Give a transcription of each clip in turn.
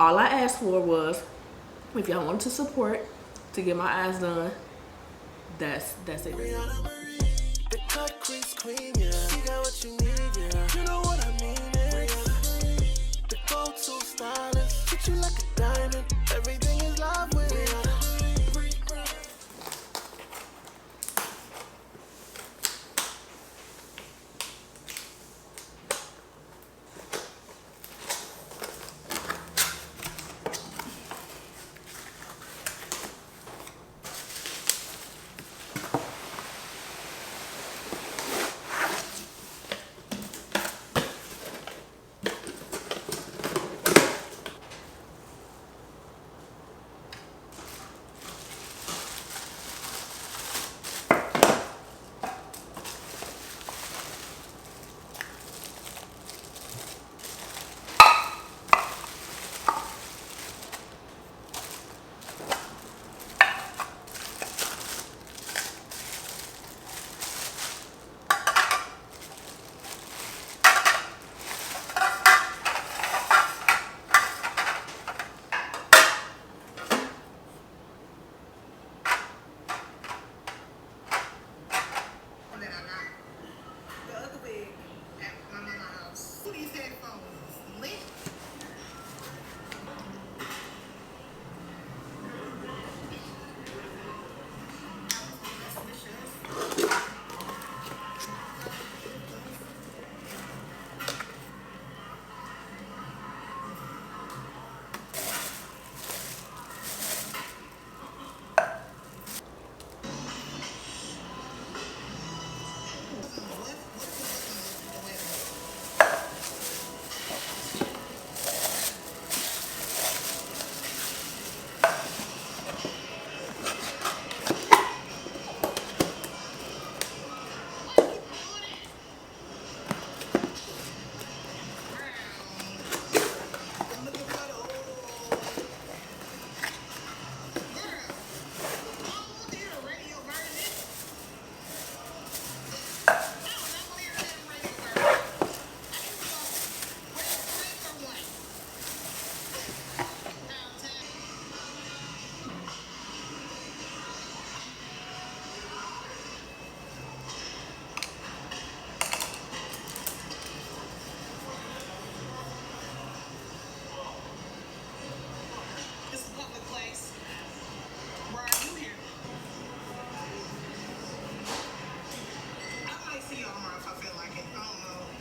All I asked for was if y'all wanted to support to get my eyes done. That's it. The cut crease queen, yeah. You got what you need, yeah. You know what I mean, the go-to stylist, treat you like a diamond. Everything is love with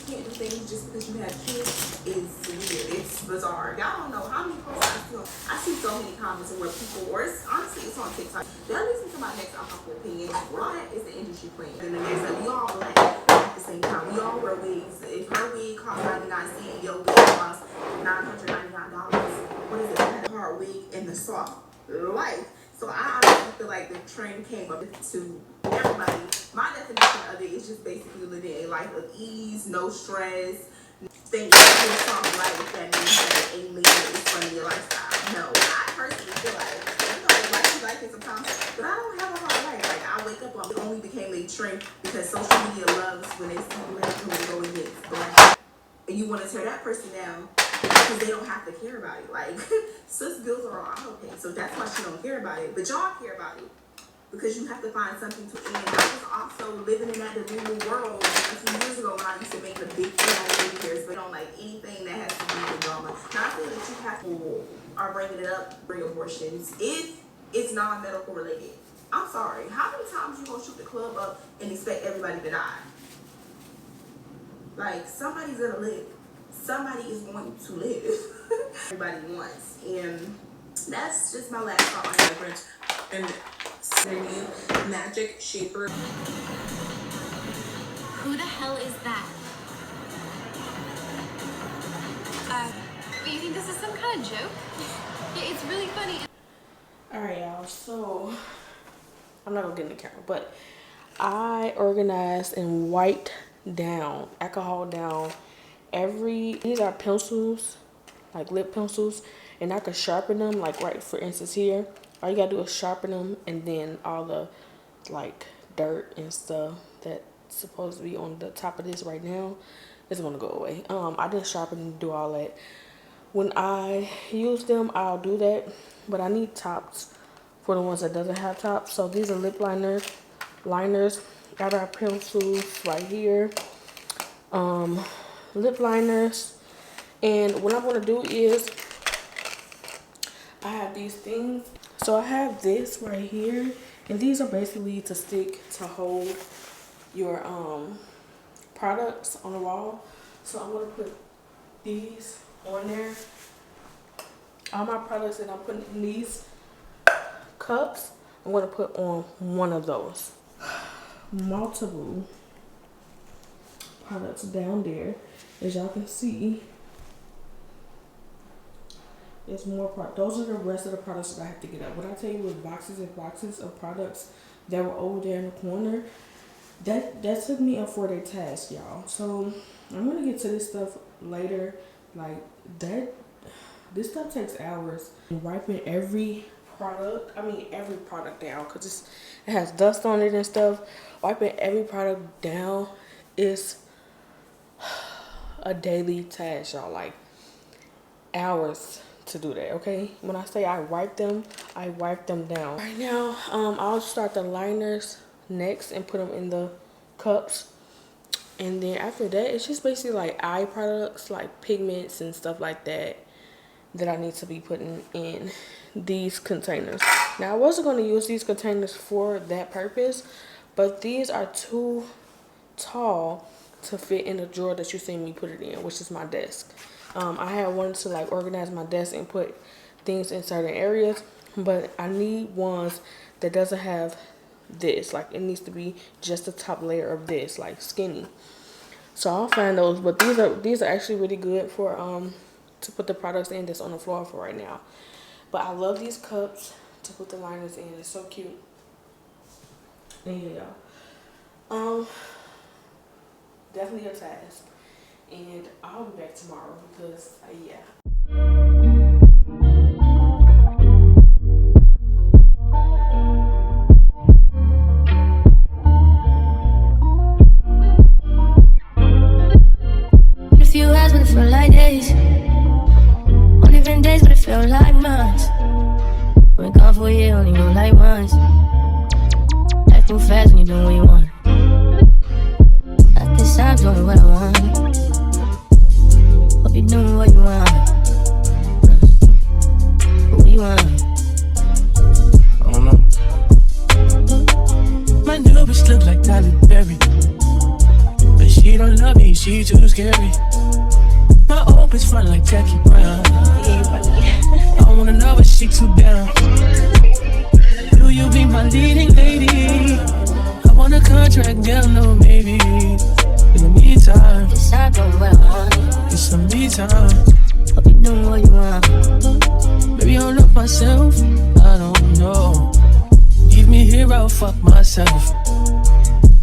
can't do things just because you have kids is weird. It's bizarre. Y'all don't know how many posts I see. I see so many comments where people, or it's honestly, it's on TikTok. They'll listen to my next unpopular opinion. What is the industry playing? And then there's like, we all black at the same time. We all wear wigs. If her wig costs 99 cents, your wig costs $999. What is it? The hard wig and the soft life. So I honestly feel like the trend came up to everybody. My definition of it is just basically living a life of ease, no stress. Think you're soft life, that means that $8 million is from your lifestyle. No, I personally feel like, you know, life is sometimes, but I don't have a hard life. Like, I wake up on, it only became a trend because social media loves when they see black people go against black. And you want to tear that person down because they don't have to care about it. Like, sis bills are on auto pay, so that's why she don't care about it. But y'all care about it because you have to find something to end. I was also living in that delulu world a few years ago when I used to make the big videos, but don't like anything that has to do with drama. Now I feel that you have to are bringing it up, bring abortions if it's non-medical related. I'm sorry. How many times you gonna shoot the club up and expect everybody to die? Like, somebody's gonna live. Somebody is going to live. Everybody wants. And that's just my last thought on that. And their new magic shaper. Who the hell is that? Wait, you think this is some kind of joke? Yeah, it's really funny. Alright, y'all. So, I'm not gonna get in the camera, but I organized and wiped down, alcohol down, these are pencils, like lip pencils, and I could sharpen them, like right, for instance here, all you gotta do is sharpen them, and then all the like dirt and stuff that's supposed to be on the top of this right now is gonna go away. I didn't sharpen and do all that, when I use them, I'll do that. But I need tops for the ones that doesn't have tops. So these are lip liners. Got our pencils right here. Lip liners. And what I'm gonna do is I have these things. So I have this right here, and these are basically to stick to hold your products on the wall. So I'm gonna put these on there. All my products that I'm putting in these cups, I'm gonna put on one of those. Multiple products down there, as y'all can see. There's more products. Those are the rest of the products that I have to get up. What I tell you was boxes and boxes of products that were over there in the corner. That took me a 4-day task, y'all. So I'm gonna get to this stuff later. Like that, this stuff takes hours. Wiping every product down, because it has dust on it and stuff. Wiping every product down is a daily task, y'all. Like hours to do that. Okay, when I say I wipe them down. Right now, I'll start the liners next and put them in the cups, and then after that, it's just basically like eye products, like pigments and stuff like that I need to be putting in these containers. Now, I wasn't going to use these containers for that purpose, but these are too tall to fit in the drawer that you see me put it in, which is my desk. I had wanted to like organize my desk and put things in certain areas, but I need ones that doesn't have this. Like it needs to be just the top layer of this, like skinny. So I'll find those, but these are actually really good for to put the products in that's on the floor for right now. But I love these cups to put the liners in. It's so cute. And yeah, y'all. Definitely a task. And I'll be back tomorrow because, yeah. A few hours, but it felt like days. Only been days, but it felt like months. Been gone for a year, only know like once. Life move fast when you're doing what you want. At this time, doing what I want. Hope you're doing what you want. What you want? I don't know. My new bitch look like Tyler Berry, but she don't love me, she too scary. My old bitch front like Jackie Brown. I wanna know if she too down. Will you be my leading lady? I want a contract, girl, no maybe. In the meantime, This time, doing what I want. it's some me time. Hope you're doing what you want. Maybe I'll love myself, I don't know. Leave me here, I'll fuck myself.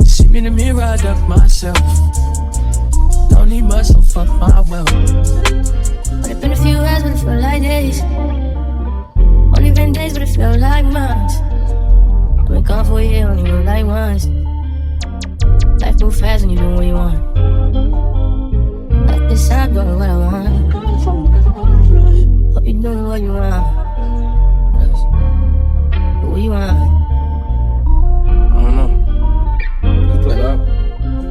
See me in the mirror, I duck myself. Don't need much, so fuck my wealth. But it's been a few hours, but it felt like days. Only been days, but it felt like months. Been gone for a year, only know like once. Life move fast when you're doing what you want. At this time, doing what I want. Hope you're doing what you want. What you want? I don't know. You play that?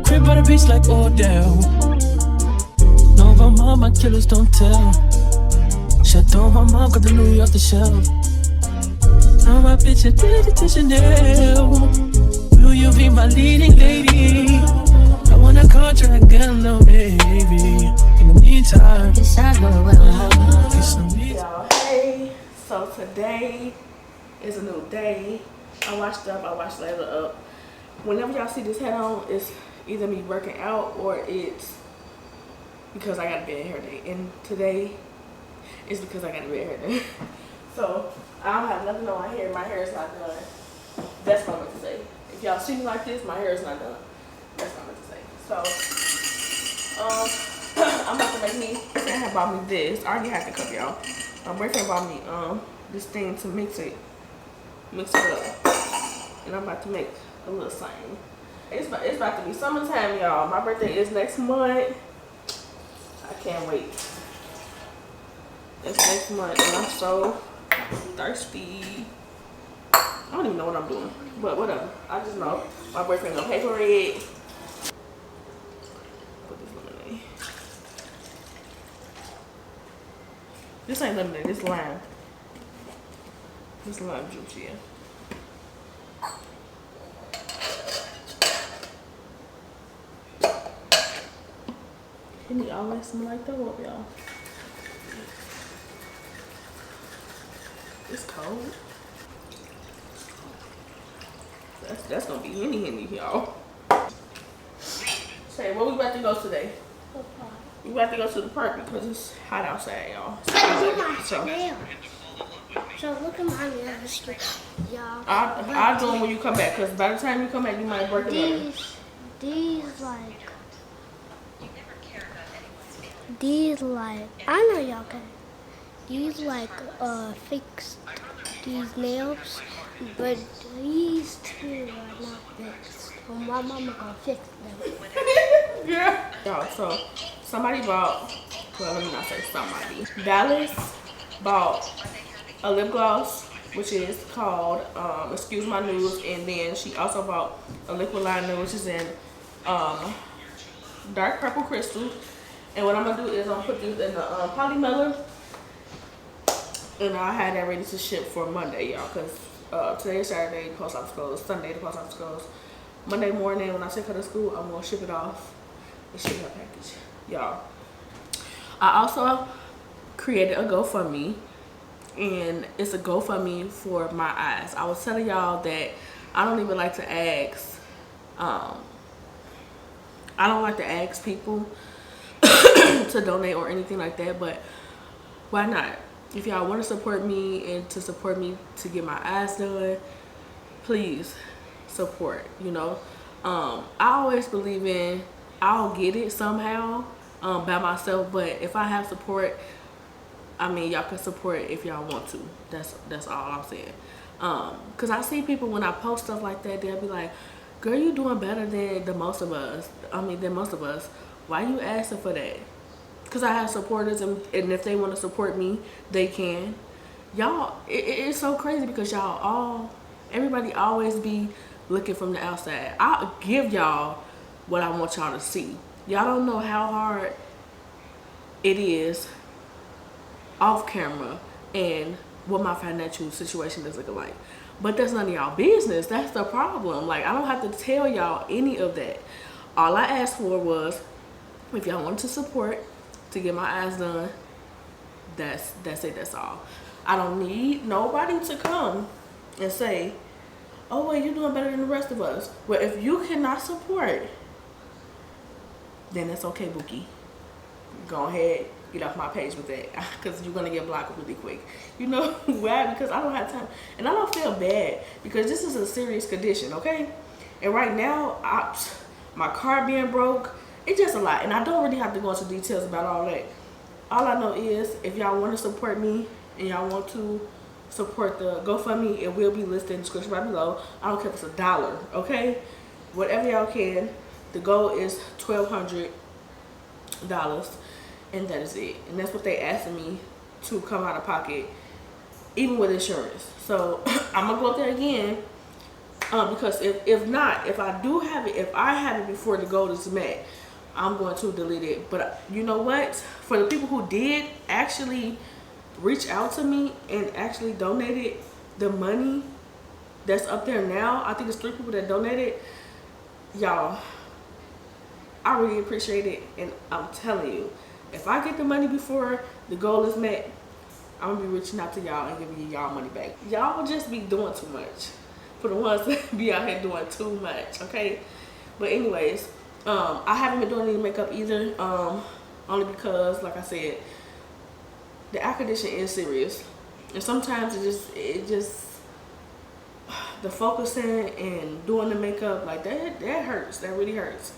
Crib by the beach like Odell. No, my mom, my killers don't tell. Chateau, my mom got the Louis off the shelf. Now my bitch addicted to Chanel. Will you be my leading lady? I want a contract, girl, no baby. In the meantime, This time, doing what I want. it's some me. Y'all, hey. So today is a new day. I washed up. I washed Layla up. Whenever y'all see this hat on, it's either me working out or it's because I got a bad hair day. And today is because I got a bad hair day. So I don't have nothing on my hair. My hair is not done. That's what I meant to say. If y'all see me like this, my hair is not done. That's what I meant to say. So I'm about to make me. My boyfriend bought me this. I already had the cup, y'all. My boyfriend bought me this thing to mix it up, and I'm about to make a little something. It's about to be summertime, y'all. My birthday is next month. I can't wait. It's next month and I'm so thirsty. I don't even know what I'm doing, but whatever. I just know my boyfriend gonna pay for it. Put this lemonade. This ain't lemonade, this lime. This lime juice, yeah. Can you always smell like throw up, y'all? It's cold. That's gonna be henny, y'all. Say, where we about to go today? We about to go to the park because it's hot outside, y'all. So look at my nails, y'all. I'll do them when you come back, because by the time you come back, you might break them. These like, I know y'all can. These like fixed these nails, but these two are not fixed. Well, my mama gonna fix them. Yeah. Y'all, so somebody bought, well, let me not say somebody. Dallas bought a lip gloss, which is called Excuse My Nudes, and then she also bought a liquid liner, which is in dark purple crystal. And what I'm gonna do is I'm gonna put these in the poly mailer, and I'll have that ready to ship for Monday, y'all, because today is Saturday, the post office closed. Sunday, the post office closed. Monday morning, when I take her to school, I'm gonna ship it off and ship her package, y'all. I also created a GoFundMe, and it's a GoFundMe for my eyes. I was telling y'all that I don't even like to ask, I don't like to ask people to donate or anything like that, but why not? If y'all want to support me and to support me to get my eyes done, please support, you know. I always believe in I'll get it somehow by myself, but if I have support, I mean, y'all can support if y'all want to. That's all I'm saying. Because I see people when I post stuff like that, they'll be like, girl, you doing better than most of us. Why you asking for that? Because I have supporters, and if they want to support me, they can. Y'all, it's so crazy because everybody always be looking from the outside. I'll give y'all what I want y'all to see. Y'all don't know how hard it is off camera and what my financial situation is looking like. But that's none of y'all business. That's the problem. Like, I don't have to tell y'all any of that. All I asked for was, if y'all wanted to support to get my eyes done, that's it, that's all. I don't need nobody to come and say, oh, well, you're doing better than the rest of us. Well, if you cannot support, then that's okay, Bookie. Go ahead, get off my page with that, because you're going to get blocked really quick. You know why? Because I don't have time. And I don't feel bad, because this is a serious condition, okay? And right now, my car being broke, it's just a lot. And I don't really have to go into details about all that. All I know is, if y'all want to support me and y'all want to support the GoFundMe, it will be listed in the description right below. I don't care if it's $1, okay? Whatever y'all can. The goal is $1,200, and that is it. And that's what they asked me to come out of pocket, even with insurance. So I'm gonna go up there again, because if I do have it, if I have it before the goal is met, I'm going to delete it. But you know what? For the people who did actually reach out to me and actually donated the money that's up there now, I think it's 3 people that donated. Y'all, I really appreciate it. And I'm telling you, if I get the money before the goal is met, I'm gonna be reaching out to y'all and giving y'all money back. Y'all will just be doing too much for the ones that be out here doing too much, okay? But anyways, I haven't been doing any makeup either, only because, like I said, the eye condition is serious, and sometimes it just the focusing and doing the makeup like that hurts. That really hurts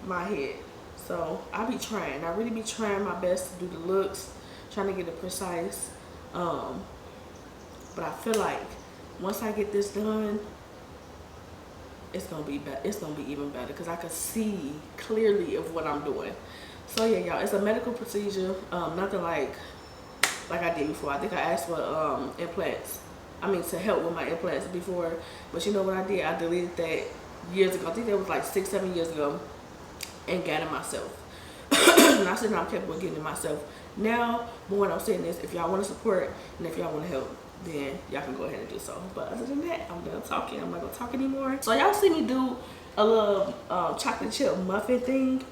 my head. So I really be trying my best to do the looks, trying to get it precise. But I feel like once I get this done, it's gonna be better. It's gonna be even better because I can see clearly of what I'm doing. So yeah, y'all, it's a medical procedure. Nothing like like I did before. I think I asked for implants. I mean, to help with my implants before. But you know what I did? I deleted that years ago. I think that was like 6-7 years ago, and got it myself. And I said I'm capable of getting it myself now. But what I'm saying is, if y'all want to support and if y'all want to help, then y'all can go ahead and do so. But other than that, I'm done talking. I'm not gonna talk anymore. So y'all see me do a little chocolate chip muffin thing.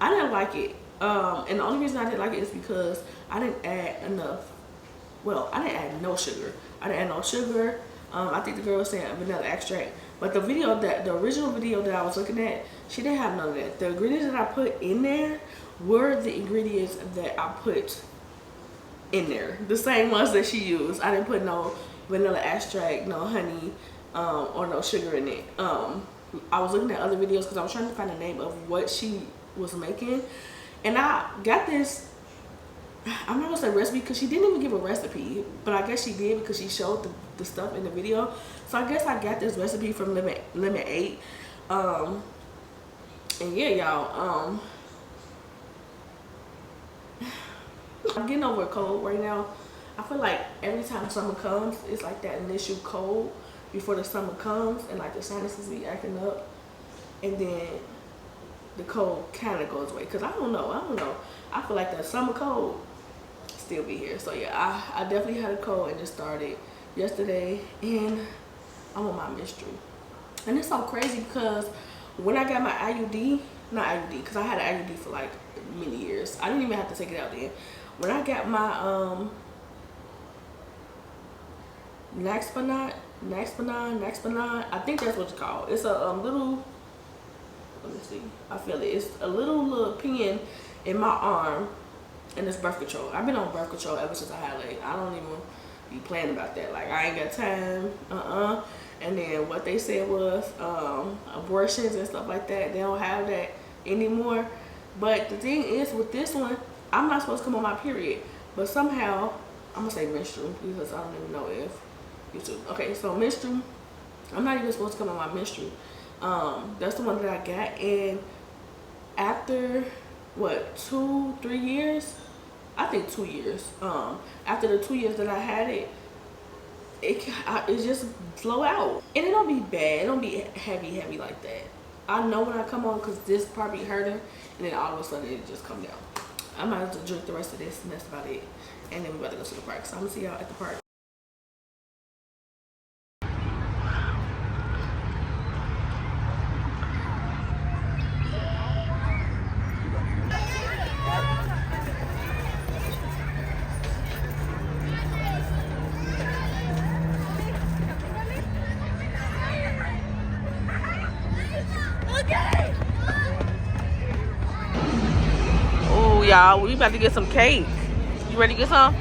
I didn't like it, and the only reason I didn't like it is because I didn't add enough. Well, I didn't add no sugar. I didn't add no sugar. I think the girl was saying vanilla extract, but the original video that I was looking at, she didn't have none of that. The ingredients that I put in there were the ingredients that I put in there, the same ones that she used. I didn't put no vanilla extract, no honey, or no sugar in it. I was looking at other videos because I was trying to find the name of what she was making, and I got this, I'm not gonna say recipe because she didn't even give a recipe, but I guess she did because she showed the stuff in the video. So I guess I got this recipe from Lemon 8. And yeah, y'all, I'm getting over a cold right now. I feel like every time summer comes, it's like that initial cold before the summer comes, and like the sinuses be acting up, and then the cold kind of goes away. Cause I don't know. I feel like that summer cold still be here. So yeah, I definitely had a cold, and it started yesterday, and I'm on my menstrual. And it's so crazy because when I got my IUD, not IUD, because I had an IUD for like many years. I didn't even have to take it out then. When I got my Naxpanon, I think that's what it's called. It's a little, let me see, I feel it. It's a little pin in my arm, and it's birth control. I've been on birth control ever since I had like, I don't even be playing about that. Like, I ain't got time, And then what they said was abortions and stuff like that, they don't have that anymore. But the thing is, with this one, I'm not supposed to come on my period, but somehow, I'm gonna say menstrual because I don't even know if YouTube. Okay, so menstrual, I'm not even supposed to come on my menstrual. That's the one that I got, and after what, 2-3 years, I think 2 years. After the 2 years that I had it, it just flow out, and it don't be bad. It don't be heavy like that. I know when I come on because this part be hurting, and then all of a sudden it just come down. I might have to drink the rest of this, and that's about it. And then we about to go to the park. So I'm gonna see y'all at the park. Oh, y'all, we about to get some cake. You ready to get some?